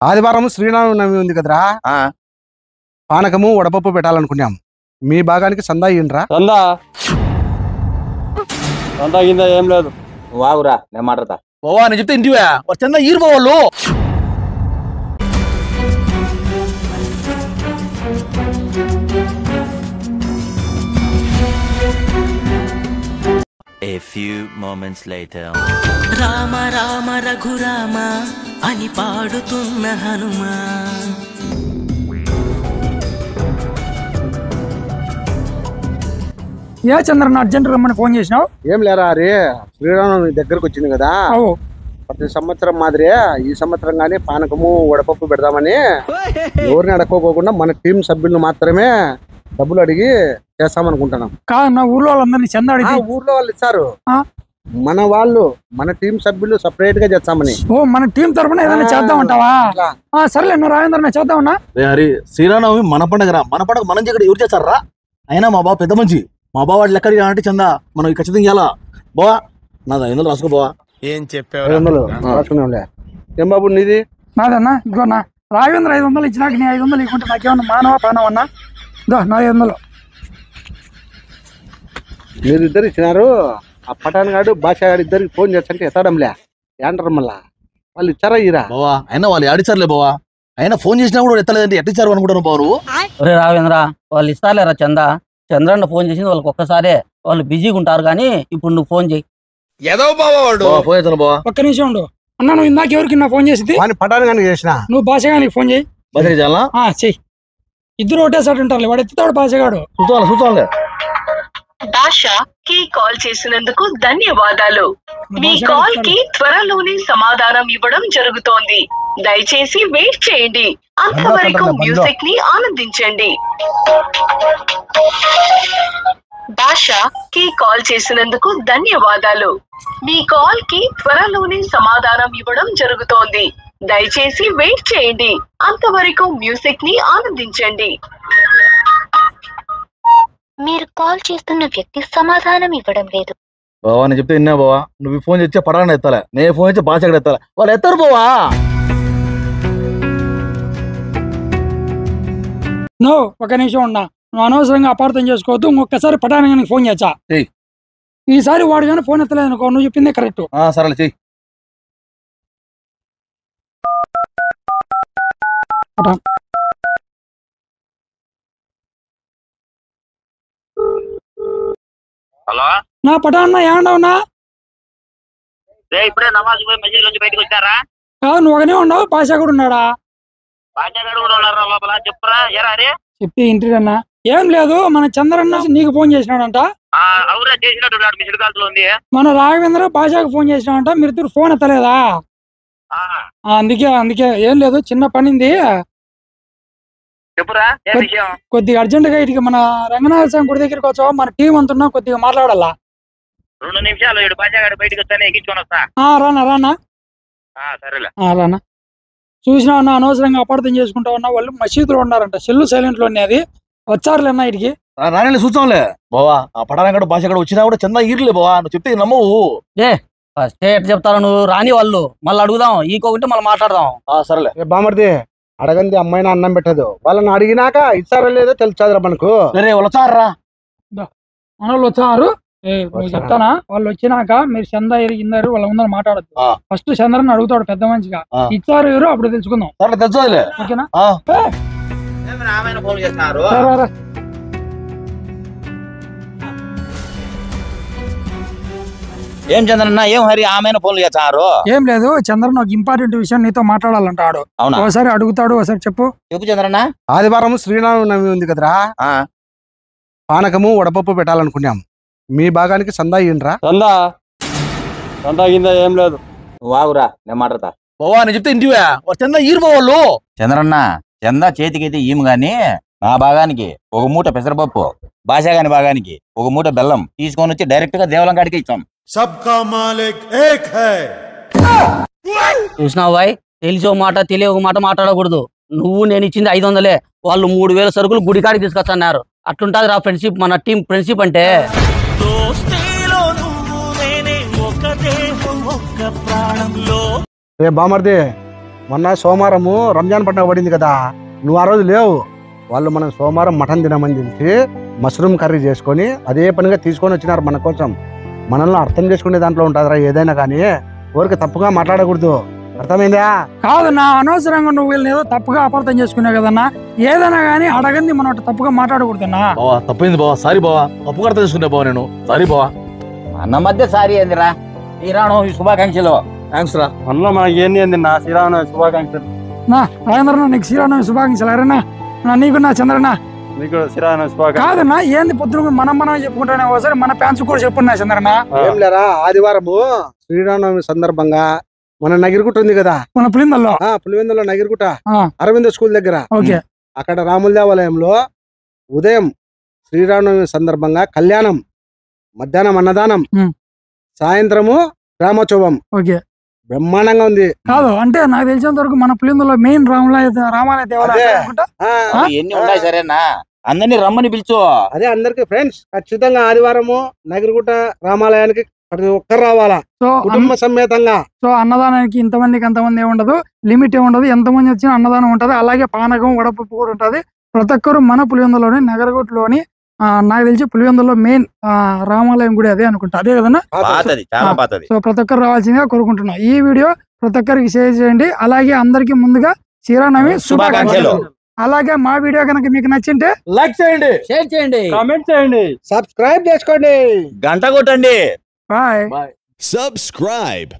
ఆదివారం శ్రీరామనవమి ఉంది కదరా, పానకము వడపప్పు పెట్టాలనుకున్నాం. మీ భాగానికి సందా ఇయ్యండ్రా. సందా కింద ఏం లేదు. నువ్వు ఆగురా, నేను మాట్లాడతా. బావా నేను చెప్తే ఇంటివా చందా ఈరు బావాళ్ళు. A few moments later. Rama Rama Raghurama అని పాడుతున్న హనుమా. ఏ చంద్రన్న అర్జెంట్ రమ్మని ఫోన్ చేసినావు? ఏం లేరా, అరే శ్రీరామనవమి దగ్గరకు వచ్చింది కదా, ప్రతి సంవత్సరం మాదిరి ఈ సంవత్సరం గానీ పానకము వడపప్పు పెడదామని ఎవరిని అడక్కోకుండా మన టీం సభ్యులను మాత్రమే డబ్బులు అడిగి చేస్తామనుకుంటున్నాం. కాదు, నా ఊర్లో వాళ్ళందరినీ చందా అడిగి ఊర్లో వాళ్ళు ఇస్తారు, మన టీం సభ్యులు సపరేట్ గా చేస్తామని. ఓ మన టీం తరఫున ఏదైనా చేద్దామంటావా? సరేలే, నువ్వు రాజేంద్ర చేద్దామన్నా. హరి శ్రీరామనవమి మన పండుగ, మన పండుగ మనం ఇక్కడ ఎవరు చేస్తారా? అయినా మా బావ పెద్ద మంచి, మా బావ వాడు లెక్కడికి అంటే చందా మనం ఖచ్చితంగా ఇవ్వాలా. బావా నా 500 రాసుకో బావా. ఏం చెప్పావు? 500 రాసుకున్నాంలే. ఏం బాబు నీది? నాదన్నా ఇగో నా రాజేంద్ర 500 ఇచ్చినాక నీ 500 ఇవ్వకుంటే నాకేమన్నా మానవా పానవన్నా? ఇదో నా 500. మీరిద్దరు ఇచ్చినారు. ఆ పఠాన్ గాడు భాష గాడు ఇద్దరికి ఫోన్ చేస్తుంటే ఎత్తడంలే ఏంటారు మళ్ళా. వాళ్ళు ఇచ్చారా ఇరా? బావా అయినా వాళ్ళు ఆడిచారులే బావా. అయినా ఫోన్ చేసినా కూడా ఎత్తలేదంటే ఎట్టిచ్చారు అనుకుంటాను బావ నువ్వు. ఒరే రావేంద్ర, వాళ్ళు ఇస్తారులేరా చందా. చంద్రన్న ఫోన్ చేసింది వాళ్ళకి ఒక్కసారే, వాళ్ళు బిజీగా ఉంటారు. కానీ ఇప్పుడు నువ్వు ఫోన్ చేయి. ఫోన్ చేస్తాను బావా. ఒక్క నిమిషం ఉండు అన్నా. నువ్వు ఇందాక ఎవరికి నా ఫోన్ చేసింది? పఠాన్ గాని చేసిన. నువ్వు భాషగానికి ఫోన్ చేయి. చెయ్యి. ఇద్దరు ఒకటేసారి ఉంటారు. వాడు ఎత్తుతాడు భాషగాడు. చూస్తానులే. భాష కి కాల్ చేసినందుకు ధన్యవాదాలు. మీ కాల్ కి త్వరలోనే సమాధానం ఇవ్వడం జరుగుతోంది. దయచేసి వెయిట్ చేయండి. అంతవరకు మ్యూజిక్ ని ఆనందించండి. భాష కి కాల్ చేసినందుకు ధన్యవాదాలు. మీ కాల్ కి త్వరలోనే సమాధానం ఇవ్వడం జరుగుతోంది. దయచేసి వెయిట్ చేయండి. అంతవరకు మ్యూజిక్ ని ఆనందించండి. మీరు కాల్ చేస్తున్న వ్యక్తి సమాధానం ఇవ్వడం లేదు. బావా నేను చెప్తే విన్నా బావా. నువ్వు ఫోన్ చేస్తే పడాలని ఎత్తాలే, నేను ఫోన్ చేస్తే భాష ఎత్తాలే. వాళ్ళు ఎత్తారు బావా. నువ్వు ఒక నిమిషం ఉన్నా. నువ్వు అనవసరంగా అపార్థం చేసుకోవద్దు. ఇంకొకసారి పటానికి ఫోన్ చేచ్చా. ఈసారి వాడు కానీ ఫోన్ ఎత్తలేదు అనుకో, నువ్వు చెప్పిందే కరెక్ట్. సరేలే చెయ్యి. హలో నా పటాన్న ఏమండవునా? ఇప్పుడే నమాజ్ పోయి మసీద్ నుంచి బయటకు వచ్చారా? కాదు, నువ్వు ఒకనే ఉండవు, భాష కూడా ఉన్నాడా? భాషగాడు కూడా ఉన్నారా లోపల? చెప్పురా ఎరా రే. చెప్పి ఇంటిదన్నా. ఏం లేదు, మన చంద్రన్న నీకు ఫోన్ చేసినాడంట. అవురా చేసినట్టున్నాడు, మిస్డ్ కాల్స్ లో ఉంది. మన రాఘవేంద్ర భాషకు ఫోన్ చేసినాడంట. మీరు ఇద్దరు ఫోన్ ఎత్తలేదా? అందుకే ఏం లేదు, చిన్న పనింది. చెప్పురా ఏ విషయం? కొద్దిగా అర్జెంట్ గా ఇటుకి మన రంగనాథ స్వామి గుడి దగ్గరికి వచ్చావా? మన టీం అంటున్నా, కొద్దిగా మాట్లాడాలా. 2 నిమిషాలు ఇడు భాషగాడు బయటకు వస్తానే ఎక్కించుకొని వస్తా. రానా సరేలే. రానా. చూసినా ఉన్నా, అనవసరంగా అపార్థం చేసుకుంటా ఉన్నా. వాళ్ళు మసీదులో ఉన్నారంట, సెల్లు సైలెంట్ లో ఉన్నది. వచ్చారులే అన్న ఇటుకి. రాణి చూస్తాంలే బావా. ఆ పడానగాడు భాష కూడా వచ్చినా కూడా చందా ఈర్లే బావా. నువ్వు చెప్తే నమ్మవు. ఫస్ట్ ఎట్ చెప్తారు నువ్వు? రాని వాళ్ళు మళ్ళీ అడుగుదాం, ఈకోకుంటే మళ్ళీ మాట్లాడదాం. సరేలే. బామర్ది అడగంది అమ్మాయినా అన్నం పెట్టదు. వాళ్ళని అడిగినాక ఇస్తారో లేదో తెలుసారా మనకు. వచ్చారా వాళ్ళు వచ్చారు. చెప్తానా? వాళ్ళు వచ్చినాక మీరు చందా ఇన్నారు వాళ్ళ ముందర మాట్లాడద్దు. ఫస్ట్ చంద్రని అడుగుతాడు పెద్ద మంచిగా, ఇచ్చారు ఎవరు అప్పుడు తెలుసుకుందాం. ఓకేనా? ఏం చంద్రన్న, ఏం హరి ఆమెను ఫోన్లు చేస్తారు? ఏం లేదు చంద్రన్, ఒక ఇంపార్టెంట్ విషయం నీతో మాట్లాడాలంటాడు. ఒకసారి అడుగుతాడు, ఒకసారి చెప్పు. చంద్రన్న. ఆదివారం శ్రీరామనవమి ఉంది కదరా, పానకము వడపప్పు పెట్టాలనుకున్నాం. మీ భాగానికి సందా ఇయ్యండ్రా. సందా కింద ఏం లేదు. నువ్వు ఆగురా, నేను మాట్లాడతా. బావా నేను చెప్తే ఇంటివా చందా ఈరు బావాళ్ళు. చంద్రన్న చందా చేతికైతే ఈము గాని నా భాగానికి 1 మూట పెసరపప్పు, భాష గాని భాగానికి 1 మూట బెల్లం తీసుకొని వచ్చి డైరెక్ట్ గా దేవలం కాడికి ఇచ్చాం. చూసినావు బాయ్, తెలిసో మాట తెలియక మాట మాట్లాడకూడదు. నువ్వు నేను ఇచ్చింది 500. వాళ్ళు 3000 సరుకులు గుడికాడికి తీసుకొస్తున్నారు. అట్లుంటది రా ఫ్రెండ్షిప్, మన టీం ఫ్రెండ్షిప్ అంటే. బామర్ది మొన్న సోమవారము రంజాన్ పండుగ పడింది కదా, నువ్వు ఆ రోజు లేవు. వాళ్ళు మనం సోమవారం మటన్ తినమని తెలిసి మష్రూమ్ కర్రీ చేసుకొని అదే పనిగా తీసుకొని వచ్చినారు మన కోసం. మనల్ని అర్థం చేసుకునే దాంట్లో ఉంటుందిరా ఏదైనా కానీ, ఊరికి తప్పుగా మాట్లాడకూడదు, అర్థమైందా? కాదు నా అనవసరంగా నువ్వు వీళ్ళని ఏదో తప్పుగా అపార్థం చేసుకున్నావు కదన్నా. ఏదైనా కానీ అడగంది మనం అటు తప్పుగా మాట్లాడకూడదన్నా. బావా తప్పైంది బావా, సారీ బావా, తప్పుగా అర్థం చేసుకున్నా బావా నేను, సారీ బావా. అన్న మధ్య సారీ ఏందిరా, శ్రీరామనవమి శుభాకాంక్షలు. థ్యాంక్స్ రా. మనలో మనకి ఏంది ఏంది నా శ్రీరామనవమి శుభాకాంక్షలు. నా రాజేంద్రన్న నీకు శ్రీరామనవమి శుభాకాంక్షలు. అరేనా నీకు నా చంద్రన్న మీకు శ్రీరామనవమి శుభాకాంక్షలు. కాదన్నా ఏంది పొద్దున మనం చెప్పుకుంటానే ఒకసారి మన ఫ్యాన్స్ కూడా చెప్పున్నా చంద్రన్న. ఏం లేరా, ఆదివారము శ్రీరామనవమి సందర్భంగా మన నగిరిగుట్ట ఉంది కదా, మన పులిందల్లో పులివెందులో నగిరిగుట్ట అరవింద స్కూల్ దగ్గర, అక్కడ రాముల దేవాలయంలో ఉదయం శ్రీరామనవమి సందర్భంగా కళ్యాణం, మధ్యాహ్నం అన్నదానం, సాయంత్రము రామోత్సవం. బ్రహ్మాండంగా ఉంది. కాదు అంటే నాకు తెలిసినంత వరకు మన పులిందులో మెయిన్ రామాలయ దేవాలయం ఎన్ని ఉన్నాయి సరేనా, అందరినీ రమ్మని పిలుచు. అదే అందరికి ఫ్రెండ్స్, ఖచ్చితంగా ఆదివారము నగిరిగుట్ట రామాలయానికి ప్రతి ఒక్కరు రావాలా, కుటుంబ సమేతంగా. సో అన్నదానానికి ఇంతమందికి అంతమంది ఏముండదు, లిమిట్ ఏముండదు, ఎంతమంది వచ్చినా అన్నదానం ఉంటది. అలాగే పానకం వడపప్పు కూడా ఉంటది. ప్రతి ఒక్కరు మన పులివెందులోని నగరగుట్టలోని నాకు తెలిసి పులివెందులో మెయిన్ రామాలయం కూడా అదే అనుకుంటా, అదే కదన్నా. సో ప్రతి ఒక్కరు రావాల్సిందిగా కోరుకుంటున్నా. ఈ వీడియో ప్రతి ఒక్కరికి షేర్ చేయండి. అలాగే అందరికి ముందుగా శ్రీరామనవమి శుభాకాంక్షలు. అలాగే మా వీడియో కనుక మీకు నచ్చింటే లైక్ చేయండి, షేర్ చేయండి, కామెంట్ చేయండి, సబ్స్క్రైబ్ చేసుకోండి, గంట కొట్టండి. బాయ్. Subscribe.